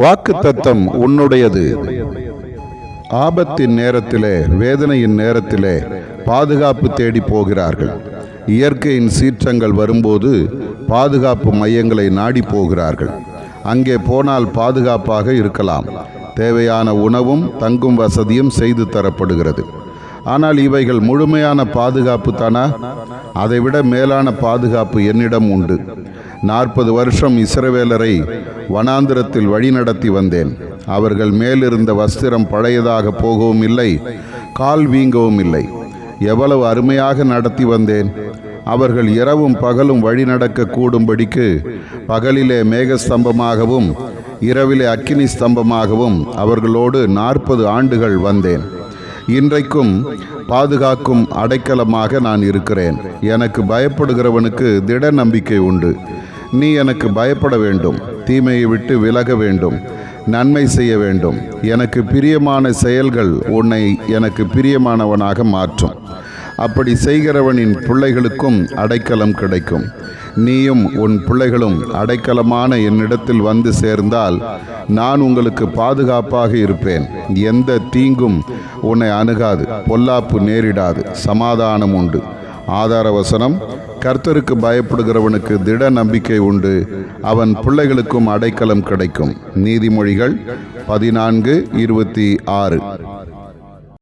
வாக்குத்தத்தம் உன்னுடையது. ஆபத்தின் நேரத்திலே, வேதனையின் நேரத்திலே பாதுகாப்பு தேடி போகிறார்கள். இயற்கையின் சீற்றங்கள் வரும்போது பாதுகாப்பு மையங்களை நாடி போகிறார்கள். அங்கே போனால் பாதுகாப்பாக இருக்கலாம். தேவையான உணவும் தங்கும் வசதியும் செய்து தரப்படுகிறது. ஆனால் இவைகள் முழுமையான பாதுகாப்பு தானா? அதைவிட மேலான பாதுகாப்பு என்னிடம் உண்டு. 40 வருஷம் இஸ்ரவேலரை வனாந்திரத்தில் வழிநடத்தி வந்தேன். அவர்கள் மேலிருந்த வஸ்திரம் பழையதாக போகவும் இல்லை, கால் வீங்கவும் இல்லை. எவ்வளவு அருமையாக நடத்தி வந்தேன். அவர்கள் இரவும் பகலும் வழி நடக்க கூடும்படிக்கு பகலிலே மேகஸ்தம்பமாகவும் இரவிலே அக்கினி ஸ்தம்பமாகவும் அவர்களோடு 40 ஆண்டுகள் வந்தேன். இன்றைக்கும் பாதுகாக்கும் அடைக்கலமாக நான் இருக்கிறேன். எனக்கு பயப்படுகிறவனுக்கு திட நம்பிக்கை உண்டு. நீ எனக்கு பயப்பட வேண்டும், தீமையை விட்டு விலக வேண்டும், நன்மை செய்ய வேண்டும். எனக்கு பிரியமான செயல்கள் உன்னை எனக்கு பிரியமானவனாக மாற்றும். அப்படி செய்கிறவனின் பிள்ளைகளுக்கும் அடைக்கலம் கிடைக்கும். நீயும் உன் பிள்ளைகளும் அடைக்கலமான என்னிடத்தில் வந்து சேர்ந்தால் நான் உங்களுக்கு பாதுகாப்பாக இருப்பேன். எந்த தீங்கும் உன்னை அணுகாது, பொல்லாப்பு நேரிடாது, சமாதானம் உண்டு. ஆதார வசனம்: கர்த்தருக்கு பயப்படுகிறவனுக்கு திட நம்பிக்கை உண்டு, அவன் பிள்ளைகளுக்கும் அடைக்கலம் கிடைக்கும். நீதிமொழிகள் 14:26.